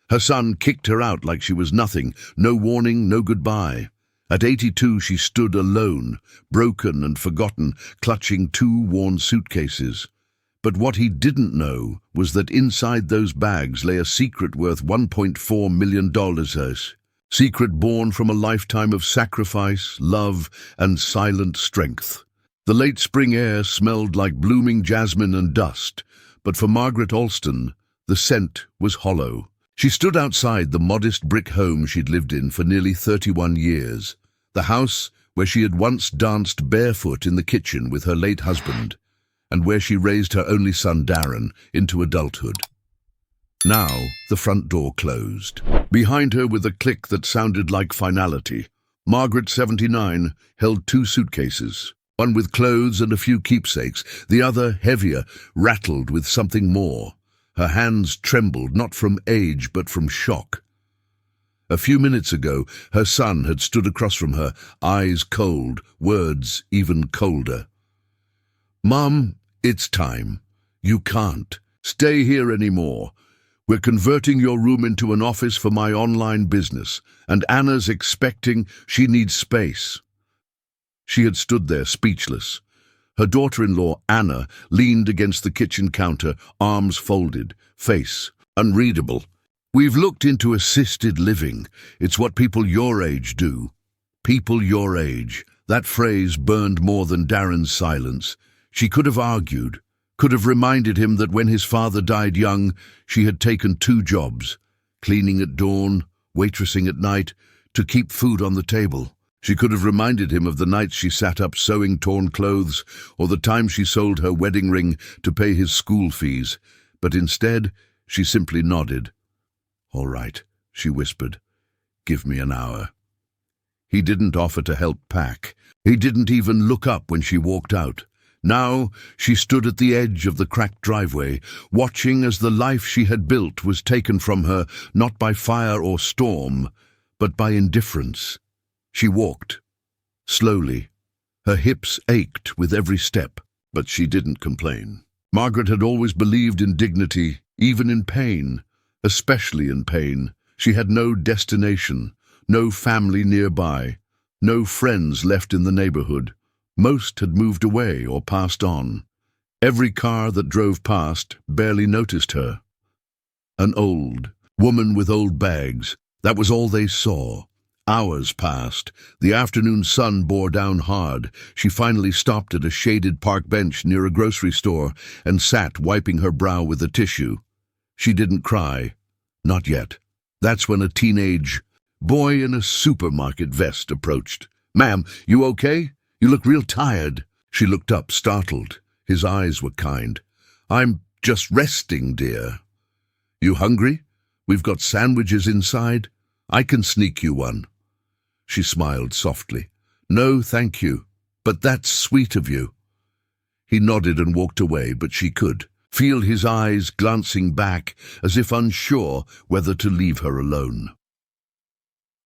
Her son kicked her out like she was nothing, no warning, no goodbye. At 82, she stood alone, broken and forgotten, clutching 2 worn suitcases. But what he didn't know was that inside those bags lay a secret worth $1.4 million. A secret born from a lifetime of sacrifice, love, and silent strength. The late spring air smelled like blooming jasmine and dust, but for Margaret Alston, the scent was hollow. She stood outside the modest brick home she'd lived in for nearly 31 years, the house where she had once danced barefoot in the kitchen with her late husband, and where she raised her only son Darren into adulthood. Now, the front door closed. Behind her, with a click that sounded like finality, Margaret, 79, held 2 suitcases, one with clothes and a few keepsakes, the other, heavier, rattled with something more. Her hands trembled, not from age, but from shock. A few minutes ago, her son had stood across from her, eyes cold, words even colder. "Mom, it's time. You can't stay here anymore. We're converting your room into an office for my online business, and Anna's expecting. She needs space." She had stood there, speechless. Her daughter-in-law, Anna, leaned against the kitchen counter, arms folded, face unreadable. "We've looked into assisted living. It's what people your age do." People your age. That phrase burned more than Darren's silence. She could have argued, could have reminded him that when his father died young, she had taken 2 jobs, cleaning at dawn, waitressing at night, to keep food on the table. She could have reminded him of the nights she sat up sewing torn clothes, or the time she sold her wedding ring to pay his school fees, but instead she simply nodded. "All right," she whispered. "Give me an hour." He didn't offer to help pack. He didn't even look up when she walked out. Now she stood at the edge of the cracked driveway, watching as the life she had built was taken from her, not by fire or storm, but by indifference. She walked, slowly. Her hips ached with every step, but she didn't complain. Margaret had always believed in dignity, even in pain, especially in pain. She had no destination, no family nearby, no friends left in the neighborhood. Most had moved away or passed on. Every car that drove past barely noticed her. An old woman with old bags, that was all they saw. Hours passed. The afternoon sun bore down hard. She finally stopped at a shaded park bench near a grocery store and sat wiping her brow with a tissue. She didn't cry. Not yet. That's when a teenage boy in a supermarket vest approached. "Ma'am, you okay? You look real tired." She looked up, startled. His eyes were kind. "I'm just resting, dear." "You hungry? We've got sandwiches inside. I can sneak you one." She smiled softly. "No, thank you. But that's sweet of you." He nodded and walked away, but she could feel his eyes glancing back as if unsure whether to leave her alone.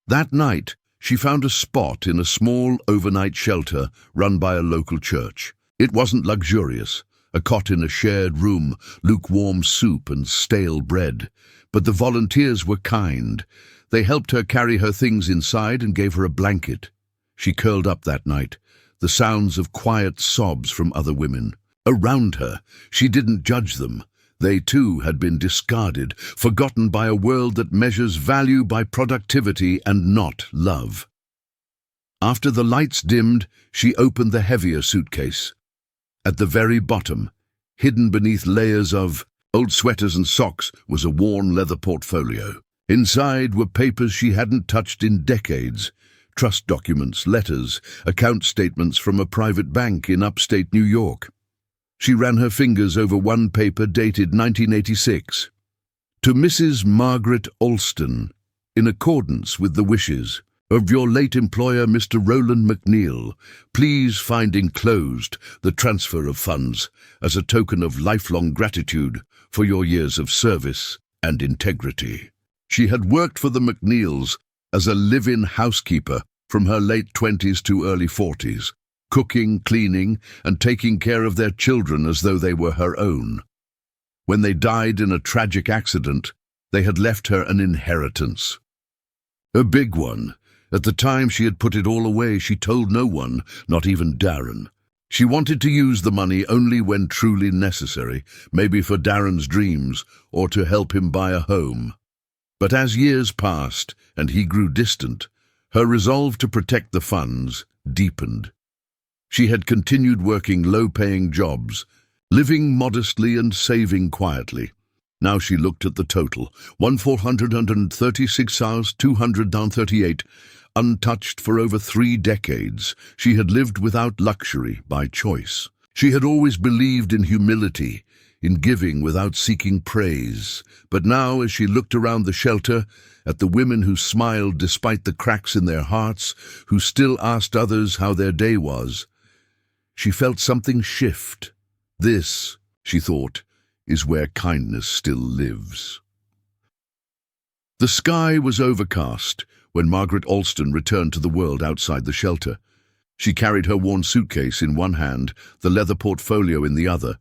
That night, she found a spot in a small overnight shelter run by a local church. It wasn't luxurious, a cot in a shared room, lukewarm soup and stale bread. But the volunteers were kind. They helped her carry her things inside and gave her a blanket. She curled up that night, the sounds of quiet sobs from other women. Around her, she didn't judge them. They too had been discarded, forgotten by a world that measures value by productivity and not love. After the lights dimmed, she opened the heavier suitcase. At the very bottom, hidden beneath layers of old sweaters and socks, was a worn leather portfolio. Inside were papers she hadn't touched in decades. Trust documents, letters, account statements from a private bank in upstate New York. She ran her fingers over one paper dated 1986. To Mrs. Margaret Alston, in accordance with the wishes of your late employer, Mr. Roland McNeil, please find enclosed the transfer of funds as a token of lifelong gratitude for your years of service and integrity. She had worked for the McNeils as a live-in housekeeper from her late 20s to early 40s, cooking, cleaning, and taking care of their children as though they were her own. When they died in a tragic accident, They had left her an inheritance. A big one. At the time she had put it all away. She told no one, not even Darren. She wanted to use the money only when truly necessary, maybe for Darren's dreams or to help him buy a home. But as years passed and he grew distant, her resolve to protect the funds deepened. She had continued working low-paying jobs, living modestly and saving quietly. Now she looked at the total, 1,436,238, untouched for over 3 decades. She had lived without luxury by choice. She had always believed in humility, in giving without seeking praise. But now, as she looked around the shelter, at the women who smiled despite the cracks in their hearts, who still asked others how their day was, she felt something shift. This, she thought, is where kindness still lives. The sky was overcast when Margaret Alston returned to the world outside the shelter. She carried her worn suitcase in one hand, the leather portfolio in the other,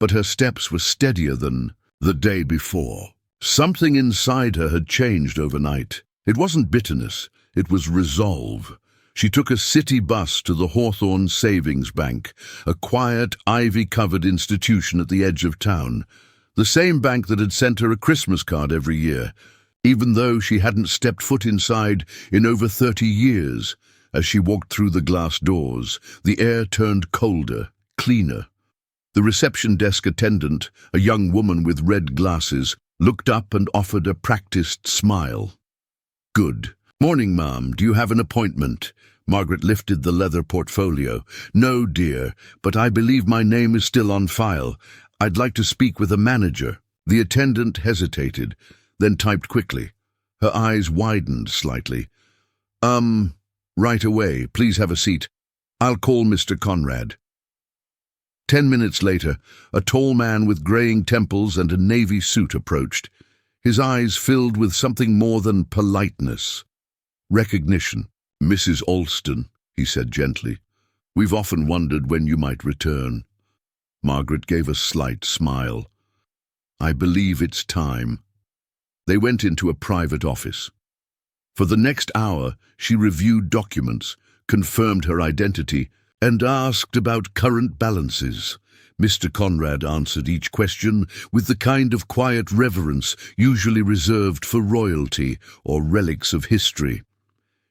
but her steps were steadier than the day before. Something inside her had changed overnight. It wasn't bitterness, it was resolve. She took a city bus to the Hawthorne Savings Bank, a quiet, ivy-covered institution at the edge of town. The same bank that had sent her a Christmas card every year, even though she hadn't stepped foot inside in over 30 years. As she walked through the glass doors, the air turned colder, cleaner. The reception desk attendant, a young woman with red glasses, looked up and offered a practiced smile. "Good. Morning, ma'am. Do you have an appointment?" Margaret lifted the leather portfolio. "No, dear, but I believe my name is still on file. I'd like to speak with a manager." The attendant hesitated, then typed quickly. Her eyes widened slightly. Right away. Please have a seat. I'll call Mr. Conrad." 10 minutes later, a tall man with graying temples and a navy suit approached, his eyes filled with something more than politeness. Recognition. "Mrs. Alston," he said gently. "We've often wondered when you might return." Margaret gave a slight smile. "I believe it's time." They went into a private office. For the next hour, she reviewed documents, confirmed her identity, and asked about current balances. Mr. Conrad answered each question with the kind of quiet reverence usually reserved for royalty or relics of history.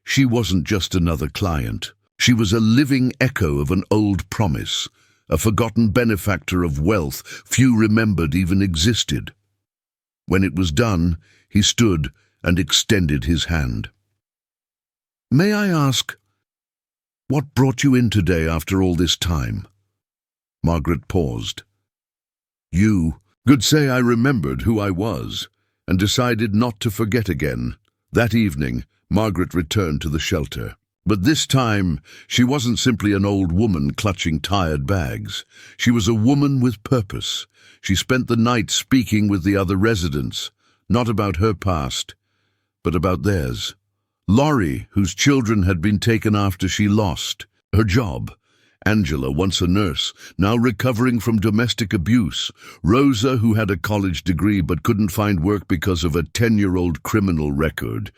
She wasn't just another client. She was a living echo of an old promise, a forgotten benefactor of wealth few remembered even existed. When it was done, he stood and extended his hand. "May I ask, what brought you in today after all this time?" Margaret paused. "You could say I remembered who I was and decided not to forget again." That evening, Margaret returned to the shelter. But this time, she wasn't simply an old woman clutching tired bags. She was a woman with purpose. She spent the night speaking with the other residents, not about her past, but about theirs. Laurie, whose children had been taken after she lost her job. Angela, once a nurse, now recovering from domestic abuse. Rosa, who had a college degree but couldn't find work because of a 10-year-old criminal record.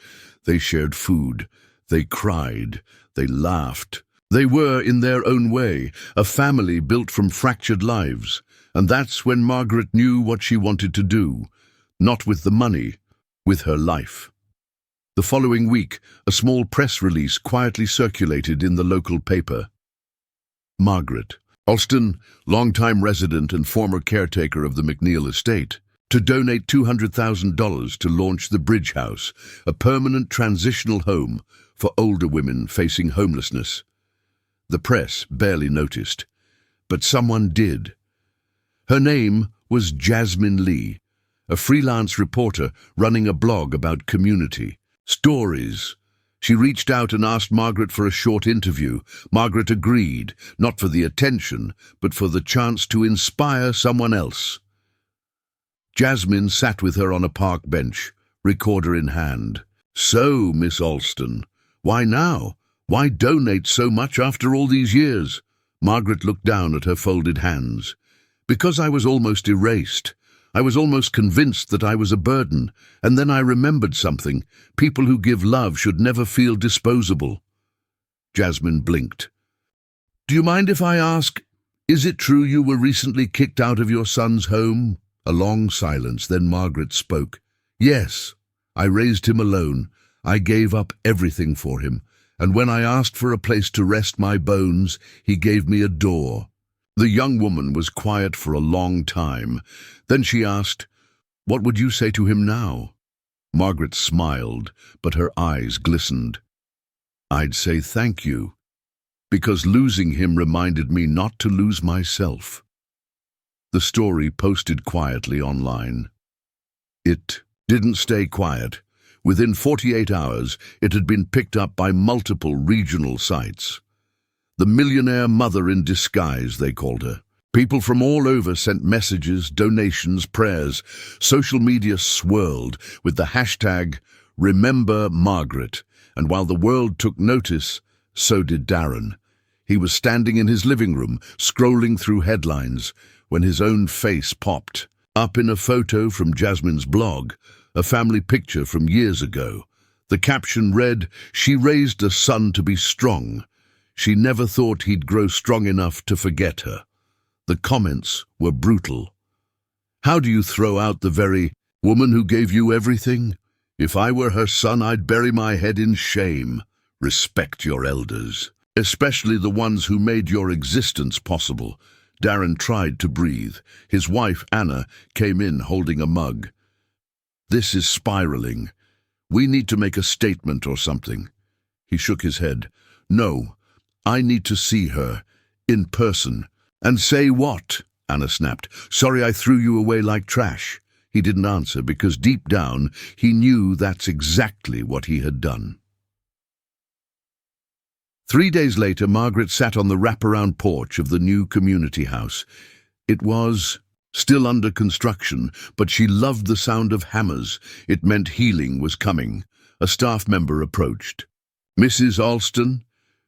They shared food. They cried. They laughed. They were, in their own way, a family built from fractured lives. And that's when Margaret knew what she wanted to do. Not with the money, with her life. The following week, a small press release quietly circulated in the local paper. Margaret Alston, longtime resident and former caretaker of the McNeil estate, to donate $200,000 to launch the Bridge House, a permanent transitional home for older women facing homelessness. The press barely noticed, but someone did. Her name was Jasmine Lee, a freelance reporter running a blog about community stories. She reached out and asked Margaret for a short interview. Margaret agreed, not for the attention, but for the chance to inspire someone else. Jasmine sat with her on a park bench, recorder in hand. "So, Miss Alston, why now? Why donate so much after all these years?" Margaret looked down at her folded hands. "Because I was almost erased. I was almost convinced that I was a burden, and then I remembered something. People who give love should never feel disposable. Jasmine blinked. Do you mind if I ask, is it true you were recently kicked out of your son's home? A long silence, then Margaret spoke. Yes, I raised him alone. I gave up everything for him, and when I asked for a place to rest my bones, he gave me a door. The young woman was quiet for a long time. Then she asked, what would you say to him now? Margaret smiled, but her eyes glistened. I'd say thank you, because losing him reminded me not to lose myself. The story posted quietly online. It didn't stay quiet. Within 48 hours, it had been picked up by multiple regional sites. The millionaire mother in disguise, they called her. People from all over sent messages, donations, prayers. Social media swirled with the hashtag Remember Margaret, and while the world took notice, so did Darren. He was standing in his living room, scrolling through headlines, when his own face popped up in a photo from Jasmine's blog, a family picture from years ago. The caption read, "She raised a son to be strong. She never thought he'd grow strong enough to forget her." The comments were brutal. How do you throw out the very woman who gave you everything? If I were her son, I'd bury my head in shame. Respect your elders, especially the ones who made your existence possible. Darren tried to breathe. His wife, Anna, came in holding a mug. This is spiraling. We need to make a statement or something. He shook his head. No, I need to see her, in person. And say what? Anna snapped. Sorry I threw you away like trash. He didn't answer because deep down he knew that's exactly what he had done. 3 days later, Margaret sat on the wraparound porch of the new community house. It was still under construction, but she loved the sound of hammers. It meant healing was coming. A staff member approached. Mrs. Alston,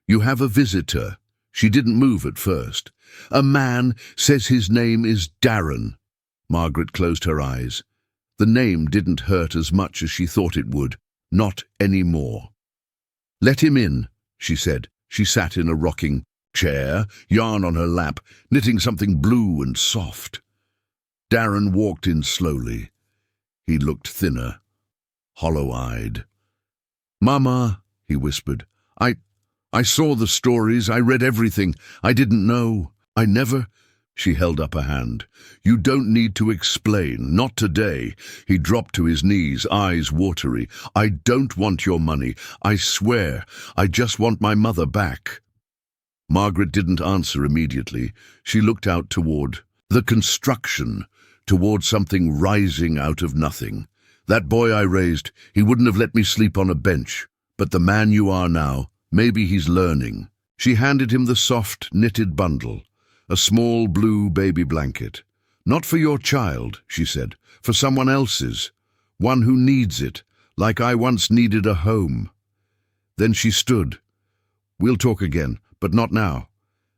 you have a visitor. She didn't move at first. A man says his name is Darren. Margaret closed her eyes. The name didn't hurt as much as she thought it would. Not anymore. Let him in, she said. She sat in a rocking chair, yarn on her lap, knitting something blue and soft. Darren walked in slowly. He looked thinner, hollow-eyed. Mama, he whispered, I saw the stories, I read everything. I didn't know. I never... She held up a hand. You don't need to explain, not today. He dropped to his knees, eyes watery. I don't want your money. I swear. I just want my mother back. Margaret didn't answer immediately. She looked out toward the construction, toward something rising out of nothing. That boy I raised, he wouldn't have let me sleep on a bench. But the man you are now, maybe he's learning. She handed him the soft, knitted bundle. A small blue baby blanket. Not for your child, she said, for someone else's. One who needs it, like I once needed a home. Then she stood. We'll talk again, but not now.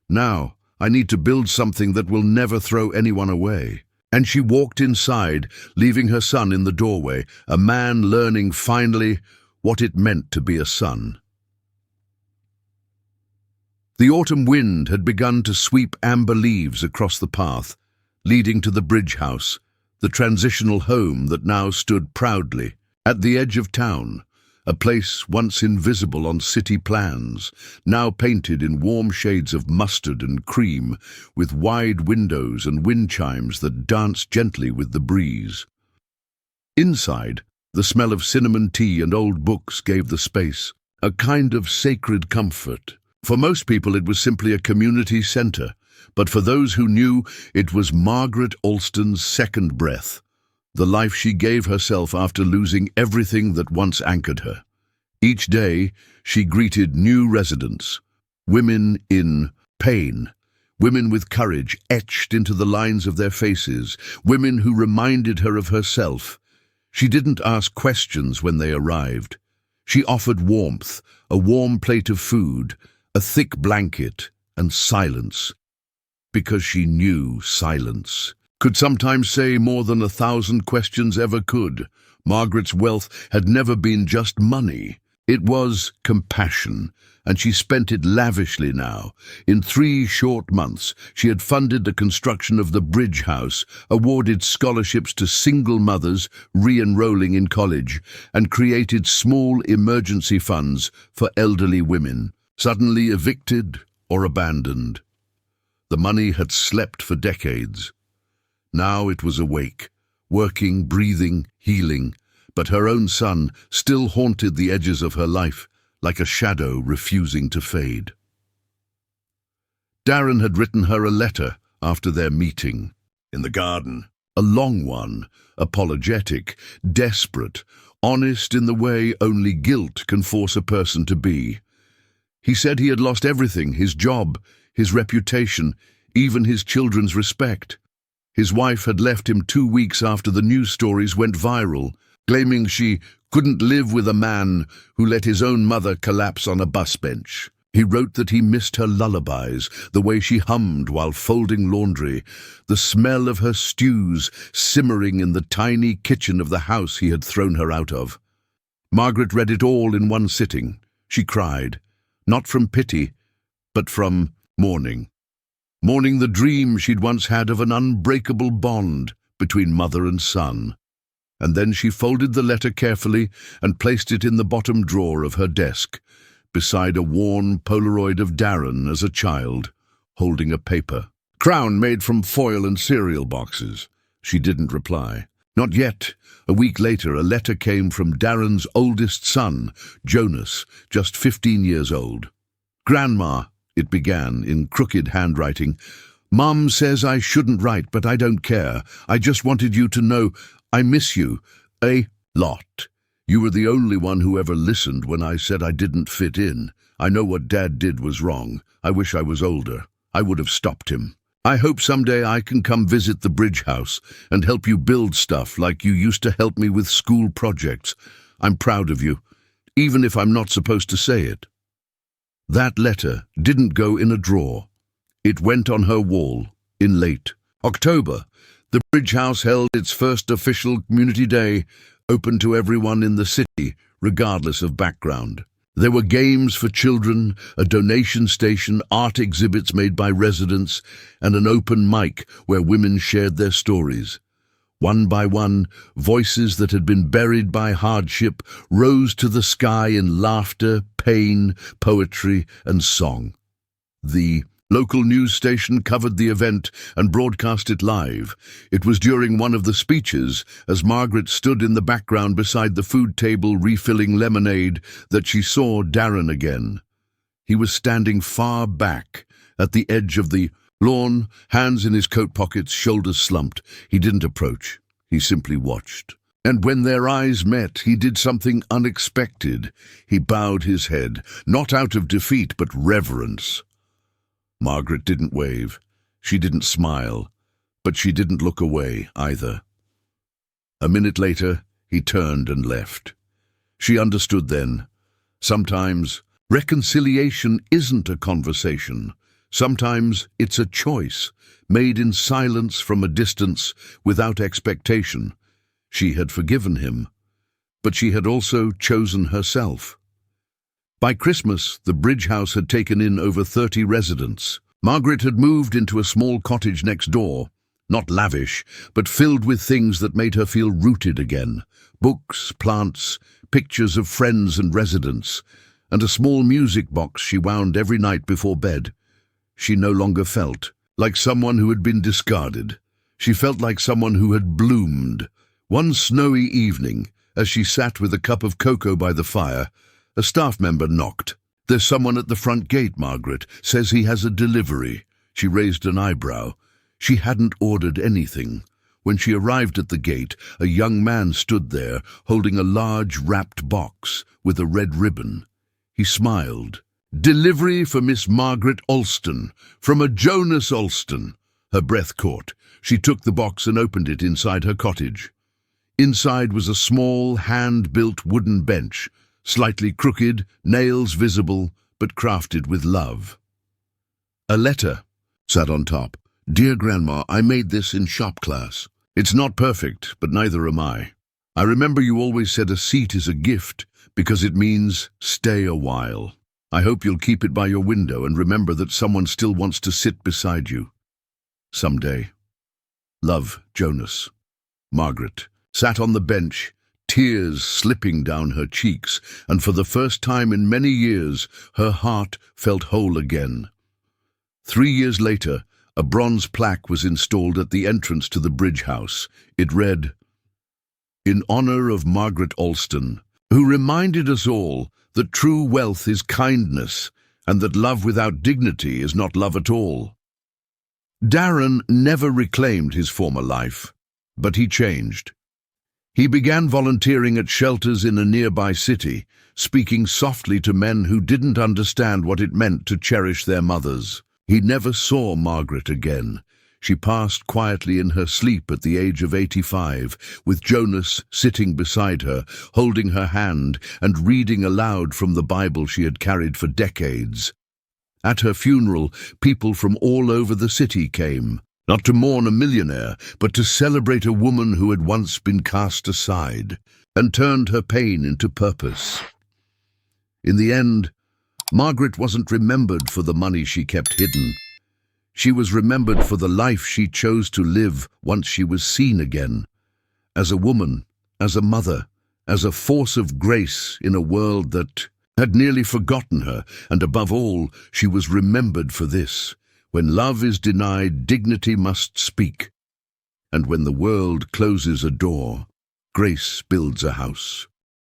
Now, I need to build something that will never throw anyone away. And she walked inside, leaving her son in the doorway, a man learning finally what it meant to be a son. The autumn wind had begun to sweep amber leaves across the path, leading to the bridge house, the transitional home that now stood proudly at the edge of town, a place once invisible on city plans, now painted in warm shades of mustard and cream, with wide windows and wind chimes that danced gently with the breeze. Inside, the smell of cinnamon tea and old books gave the space a kind of sacred comfort. For most people it was simply a community centre, but for those who knew, it was Margaret Alston's second breath, the life she gave herself after losing everything that once anchored her. Each day she greeted new residents, women in pain, women with courage etched into the lines of their faces, women who reminded her of herself. She didn't ask questions when they arrived. She offered warmth, a warm plate of food, a thick blanket, and silence, because she knew silence could sometimes say more than 1,000 questions ever could. Margaret's wealth had never been just money. It was compassion, and she spent it lavishly now. In 3 short months, she had funded the construction of the Bridge House, awarded scholarships to single mothers re-enrolling in college, and created small emergency funds for elderly women, suddenly evicted or abandoned. The money had slept for decades. Now it was awake, working, breathing, healing, but her own son still haunted the edges of her life, like a shadow refusing to fade. Darren had written her a letter after their meeting in the garden. A long one, apologetic, desperate, honest in the way only guilt can force a person to be. He said he had lost everything, his job, his reputation, even his children's respect. His wife had left him 2 weeks after the news stories went viral, claiming she couldn't live with a man who let his own mother collapse on a bus bench. He wrote that he missed her lullabies, the way she hummed while folding laundry, the smell of her stews simmering in the tiny kitchen of the house he had thrown her out of. Margaret read it all in one sitting. She cried, not from pity, but from mourning. Mourning the dream she'd once had of an unbreakable bond between mother and son. And then she folded the letter carefully and placed it in the bottom drawer of her desk, beside a worn Polaroid of Darren as a child, holding a paper crown made from foil and cereal boxes. She didn't reply. Not yet. A week later, a letter came from Darren's oldest son, Jonas, just 15 years old. "Grandma," it began in crooked handwriting, "Mom says I shouldn't write, but I don't care. I just wanted you to know I miss you a lot. You were the only one who ever listened when I said I didn't fit in. I know what Dad did was wrong. I wish I was older. I would have stopped him. I hope someday I can come visit the Bridge House and help you build stuff like you used to help me with school projects. I'm proud of you, even if I'm not supposed to say it." That letter didn't go in a drawer. It went on her wall in late October. The Bridge House held its first official community day, open to everyone in the city, regardless of background. There were games for children, a donation station, art exhibits made by residents, and an open mic where women shared their stories. One by one, voices that had been buried by hardship rose to the sky in laughter, pain, poetry, and song. The local news station covered the event and broadcast it live. It was during one of the speeches, as Margaret stood in the background beside the food table refilling lemonade, that she saw Darren again. He was standing far back, at the edge of the lawn, hands in his coat pockets, shoulders slumped. He didn't approach. He simply watched. And when their eyes met, he did something unexpected. He bowed his head, not out of defeat, but reverence. Margaret didn't wave. She didn't smile. But she didn't look away either. A minute later, he turned and left. She understood then. Sometimes reconciliation isn't a conversation. Sometimes it's a choice, made in silence from a distance, without expectation. She had forgiven him, but she had also chosen herself. By Christmas, the Bridge House had taken in over 30 residents. Margaret had moved into a small cottage next door, not lavish, but filled with things that made her feel rooted again. Books, plants, pictures of friends and residents, and a small music box she wound every night before bed. She no longer felt like someone who had been discarded. She felt like someone who had bloomed. One snowy evening, as she sat with a cup of cocoa by the fire, a staff member knocked. "There's someone at the front gate, Margaret. Says he has a delivery." She raised an eyebrow. She hadn't ordered anything. When she arrived at the gate, a young man stood there, holding a large wrapped box with a red ribbon. He smiled. "Delivery for Miss Margaret Alston, from a Jonas Alston." Her breath caught. She took the box and opened it inside her cottage. Inside was a small, hand-built wooden bench, slightly crooked, nails visible, but crafted with love. A letter sat on top, Dear Grandma, I made this in shop class. It's not perfect, but neither am I. I remember you always said a seat is a gift because it means stay a while. I hope you'll keep it by your window and remember that someone still wants to sit beside you. Someday. Love, Jonas. Margaret sat on the bench, tears slipping down her cheeks, and for the first time in many years, her heart felt whole again. 3 years later, a bronze plaque was installed at the entrance to the bridge house. It read, "In honor of Margaret Alston, who reminded us all that true wealth is kindness and that love without dignity is not love at all." Darren never reclaimed his former life, but he changed. He began volunteering at shelters in a nearby city, speaking softly to men who didn't understand what it meant to cherish their mothers. He never saw Margaret again. She passed quietly in her sleep at the age of 85, with Jonas sitting beside her, holding her hand and reading aloud from the Bible she had carried for decades. At her funeral, people from all over the city came, not to mourn a millionaire, but to celebrate a woman who had once been cast aside and turned her pain into purpose. In the end, Margaret wasn't remembered for the money she kept hidden. She was remembered for the life she chose to live once she was seen again. As a woman, as a mother, as a force of grace in a world that had nearly forgotten her, and above all, she was remembered for this. When love is denied, dignity must speak. And when the world closes a door, grace builds a house.